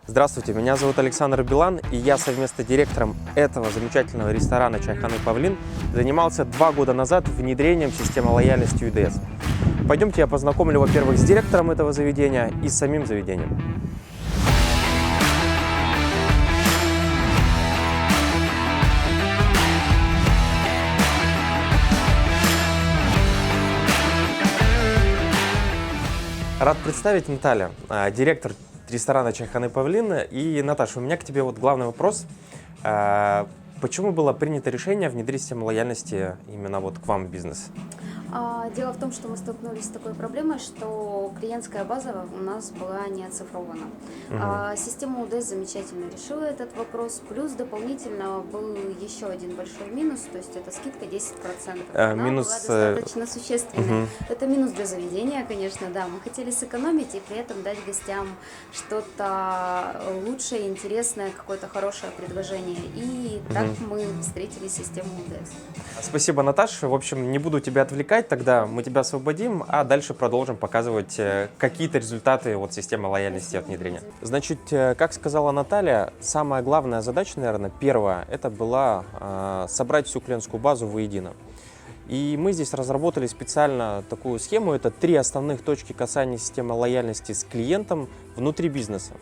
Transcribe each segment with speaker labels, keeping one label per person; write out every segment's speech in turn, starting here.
Speaker 1: Здравствуйте, меня зовут Александр Билан, и я совместно с директором этого замечательного ресторана «Чайханы Павлин» занимался 2 года назад внедрением системы лояльности UDS. Пойдемте я познакомлю, во-первых, с директором этого заведения и с самим заведением. Рад представить Наталья, директор ресторана «Чайханы Павлин». И, Наташа, у меня к тебе вот главный вопрос. Почему было принято решение внедрить систему лояльности именно вот к вам в бизнес?
Speaker 2: Дело в том, что мы столкнулись с такой проблемой, что клиентская база у нас была не оцифрована. Система UDS замечательно решила этот вопрос, плюс дополнительно был еще один большой минус, то есть это скидка 10%. Она
Speaker 1: Минус,
Speaker 2: была достаточно существенная. Это минус для заведения, конечно, да. Мы хотели сэкономить и при этом дать гостям что-то лучшее, интересное, какое-то хорошее предложение. И так мы встретили систему UDS.
Speaker 1: Спасибо, Наташа. В общем, не буду тебя отвлекать, тогда мы тебя освободим, а дальше продолжим показывать какие-то результаты от системы лояльности от внедрения. Значит, как сказала Наталья, самая главная задача, наверное, первая, это была собрать всю клиентскую базу воедино. И мы здесь разработали специально такую схему, это 3 основных точки касания системы лояльности с клиентом внутри бизнеса.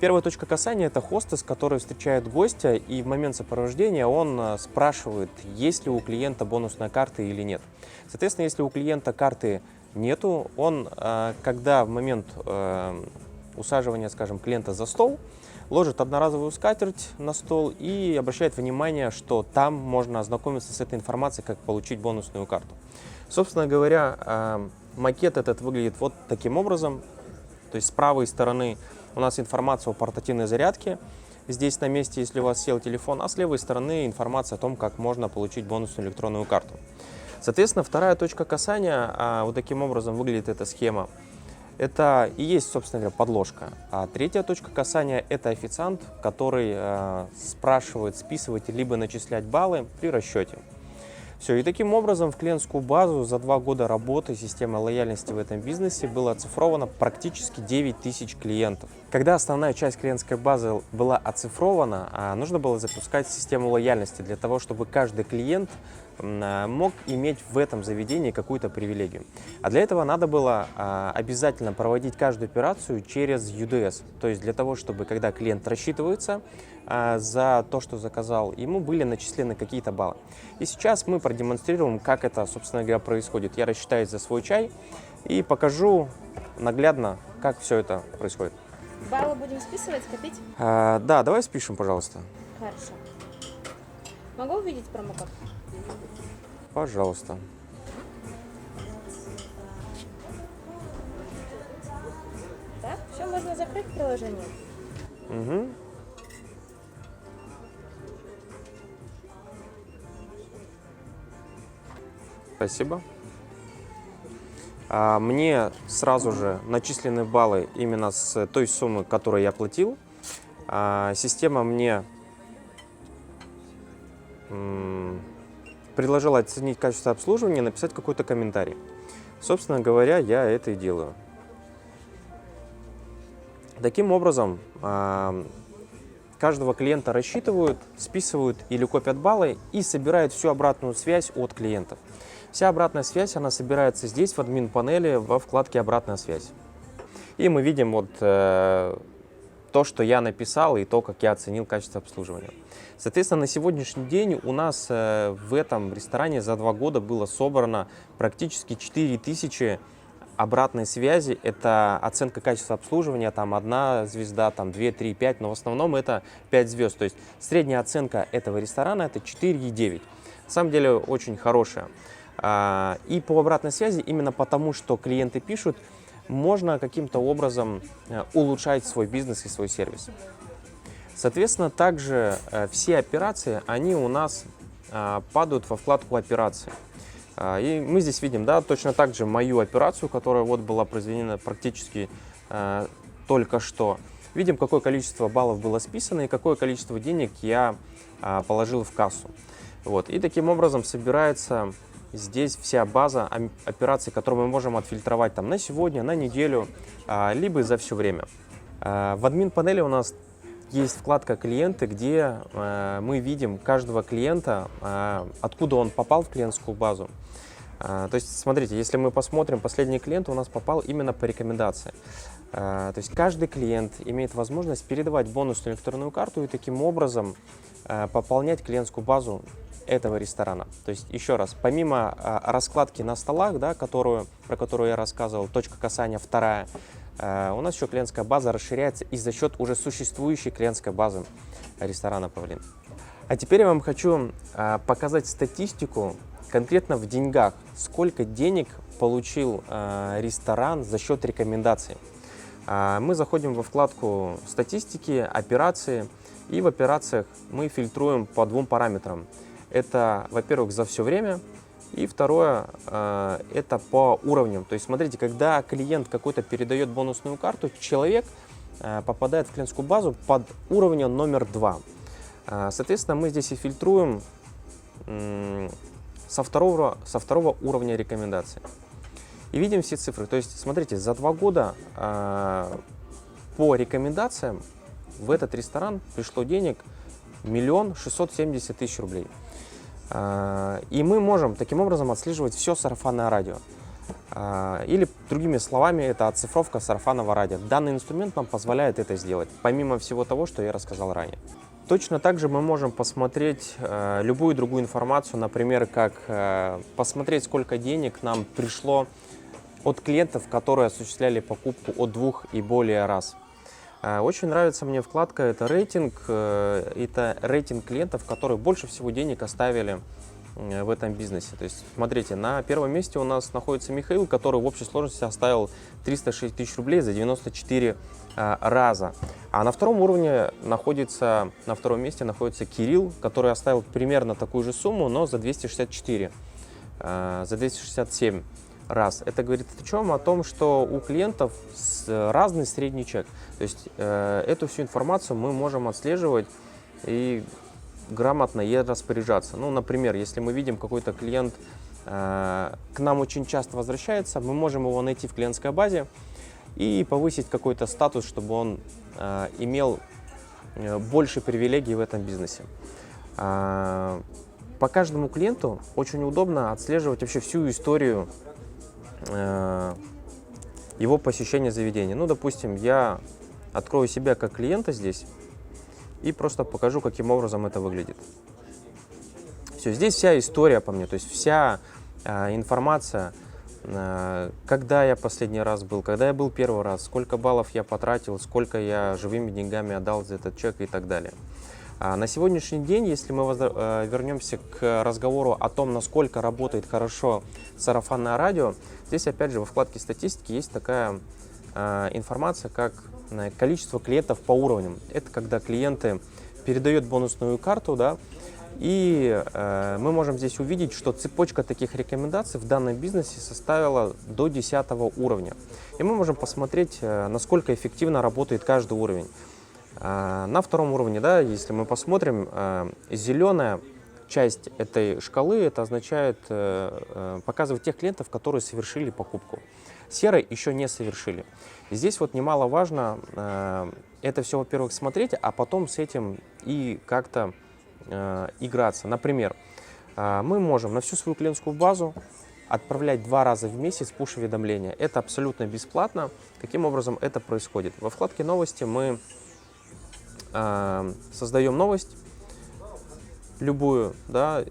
Speaker 1: Первая точка касания – это хостес, который встречает гостя, и в момент сопровождения он спрашивает, есть ли у клиента бонусная карта или нет. Соответственно, если у клиента карты нету, он, когда в момент усаживания, скажем, клиента за стол, ложит одноразовую скатерть на стол и обращает внимание, что там можно ознакомиться с этой информацией, как получить бонусную карту. Собственно говоря, макет этот выглядит вот таким образом. То есть с правой стороны у нас информация о портативной зарядке, здесь на месте, если у вас сел телефон, а с левой стороны информация о том, как можно получить бонусную электронную карту. Соответственно, вторая точка касания, вот таким образом выглядит эта схема. Это и есть, собственно говоря, подложка. А третья точка касания – это официант, который спрашивает, списывать либо начислять баллы при расчете. Все, и таким образом в клиентскую базу за 2 года работы системы лояльности в этом бизнесе было оцифровано практически 9 тысяч клиентов. Когда основная часть клиентской базы была оцифрована, нужно было запускать систему лояльности для того, чтобы каждый клиент мог иметь в этом заведении какую-то привилегию. А для этого надо было обязательно проводить каждую операцию через UDS. То есть для того, чтобы когда клиент рассчитывается за то, что заказал, ему были начислены какие-то баллы. И сейчас мы продемонстрируем, как это, собственно говоря, происходит. Я рассчитаюсь за свой чай и покажу наглядно, как все это происходит.
Speaker 3: Баллы будем списывать, копить?
Speaker 1: Да, давай спишем, пожалуйста.
Speaker 3: Хорошо. Могу увидеть промокод?
Speaker 1: Пожалуйста.
Speaker 3: Так, все, можно закрыть приложение.
Speaker 1: Угу. Спасибо. Мне сразу же начислены баллы именно с той суммы, которую я платил. Система мне предложила оценить качество обслуживания и написать какой-то комментарий. Собственно говоря, я это и делаю. Таким образом, каждого клиента рассчитывают, списывают или копят баллы и собирают всю обратную связь от клиентов. Вся обратная связь, она собирается здесь, в админ-панели, во вкладке «Обратная связь». И мы видим вот то, что я написал, и то, как я оценил качество обслуживания. Соответственно, на сегодняшний день у нас в этом ресторане за 2 года было собрано практически 4000 обратной связи. Это оценка качества обслуживания, там 1 звезда, там 2, 3, 5, но в основном это 5 звезд. То есть средняя оценка этого ресторана это 4,9. На самом деле очень хорошая. И по обратной связи, именно потому, что клиенты пишут, можно каким-то образом улучшать свой бизнес и свой сервис. Соответственно, также все операции, они у нас падают во вкладку «Операции». И мы здесь видим, да, точно так же мою операцию, которая вот была произведена практически только что. Видим, какое количество баллов было списано и какое количество денег я положил в кассу. Вот. И таким образом собирается здесь вся база операций, которые мы можем отфильтровать там, на сегодня, на неделю, либо за все время. В админ-панели у нас есть вкладка «Клиенты», где мы видим каждого клиента, откуда он попал в клиентскую базу. То есть, смотрите, если мы посмотрим, последний клиент у нас попал именно по рекомендации. То есть каждый клиент имеет возможность передавать бонусную электронную карту и таким образом пополнять клиентскую базу этого ресторана. То есть, еще раз, помимо раскладки на столах, да, про которую я рассказывал, точка касания вторая, у нас еще клиентская база расширяется и за счет уже существующей клиентской базы ресторана «Павлин». А теперь я вам хочу показать статистику конкретно в деньгах, сколько денег получил ресторан за счет рекомендаций. Мы заходим во вкладку «Статистики», «Операции», и в операциях мы фильтруем по двум параметрам. Это, во-первых, за все время, и второе, это по уровням. То есть, смотрите, когда клиент какой-то передает бонусную карту, человек попадает в клиентскую базу под уровнем номер 2. Соответственно, мы здесь и фильтруем со второго уровня рекомендаций. И видим все цифры. То есть, смотрите, за 2 года по рекомендациям в этот ресторан пришло денег 1 670 000 рублей. И мы можем таким образом отслеживать все сарафанное радио. Или, другими словами, это оцифровка сарафанного радио. Данный инструмент нам позволяет это сделать, помимо всего того, что я рассказал ранее. Точно так же мы можем посмотреть любую другую информацию, например, как посмотреть, сколько денег нам пришло от клиентов, которые осуществляли покупку от 2 и более раз. Очень нравится мне вкладка, это рейтинг клиентов, которые больше всего денег оставили в этом бизнесе. То есть, смотрите, на первом месте у нас находится Михаил, который в общей сложности оставил 306 000 рублей за 94 раза. А на втором месте находится Кирилл, который оставил примерно такую же сумму, но за 267 раз. Это говорит о чем? О том, что у клиентов разный средний чек. То есть эту всю информацию мы можем отслеживать и грамотно ей распоряжаться. Ну, например, если мы видим, какой-то клиент к нам очень часто возвращается, мы можем его найти в клиентской базе и повысить какой-то статус, чтобы он имел больше привилегий в этом бизнесе. По каждому клиенту очень удобно отслеживать вообще всю историю его посещения заведения. Ну, допустим, я открою себя как клиента здесь и просто покажу, каким образом это выглядит. Все, здесь вся история по мне, то есть вся информация, когда я последний раз был, когда я был первый раз, сколько баллов я потратил, сколько я живыми деньгами отдал за этот чек и так далее. На сегодняшний день, если мы вернемся к разговору о том, насколько работает хорошо сарафанное радио, здесь опять же во вкладке статистики есть такая информация, как количество клиентов по уровням. Это когда клиенты передают бонусную карту, да, и мы можем здесь увидеть, что цепочка таких рекомендаций в данном бизнесе составила до 10 уровня. И мы можем посмотреть, насколько эффективно работает каждый уровень. На втором уровне, да, если мы посмотрим, зеленая часть этой шкалы, это означает показывать тех клиентов, которые совершили покупку. Серой еще не совершили. И здесь вот немаловажно это все, во-первых, смотреть, а потом с этим и как-то играться. Например, мы можем на всю свою клиентскую базу отправлять 2 раза в месяц пуш-уведомления. Это абсолютно бесплатно. Каким образом это происходит? Во вкладке «Новости» мы создаем новость, любую, да,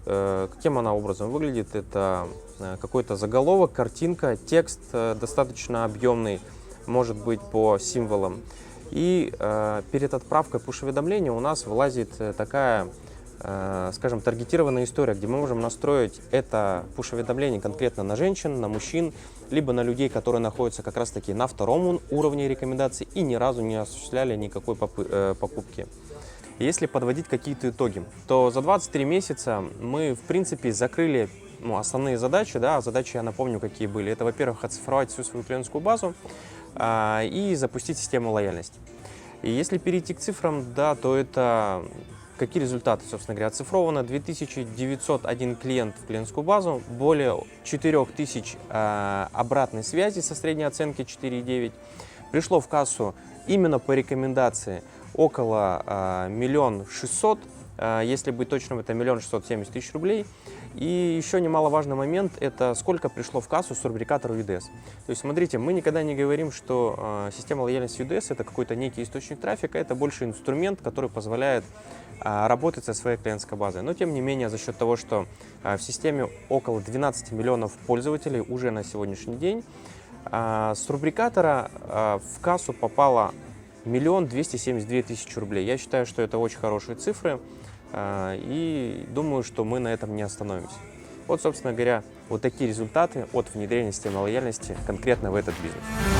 Speaker 1: каким она образом выглядит. Это какой-то заголовок, картинка, текст достаточно объемный, может быть по символам. И перед отправкой пуш-уведомления у нас вылазит такая, скажем, таргетированная история, где мы можем настроить это пуш-уведомление конкретно на женщин, на мужчин, либо на людей, которые находятся как раз-таки на втором уровне рекомендаций и ни разу не осуществляли никакой покупки. Если подводить какие-то итоги, то за 23 месяца мы, в принципе, закрыли основные задачи. Да, задачи, я напомню, какие были. Это, во-первых, оцифровать всю свою клиентскую базу и запустить систему лояльности. И если перейти к цифрам, да, то это какие результаты, собственно говоря, оцифровано 2901 клиент в клиентскую базу, более 4000 обратной связи со средней оценки 4,9. Пришло в кассу именно по рекомендации около 1 600 000, если быть точным, это 1 670 000 рублей. И еще немаловажный момент – это сколько пришло в кассу с рубрикатора UDS. То есть, смотрите, мы никогда не говорим, что система лояльности UDS – это какой-то некий источник трафика, это больше инструмент, который позволяет работать со своей клиентской базой. Но, тем не менее, за счет того, что в системе около 12 миллионов пользователей уже на сегодняшний день, с рубрикатора в кассу попало 1 272 000 рублей. Я считаю, что это очень хорошие цифры, и думаю, что мы на этом не остановимся. Вот, собственно говоря, вот такие результаты от внедрения системы лояльности конкретно в этот бизнес.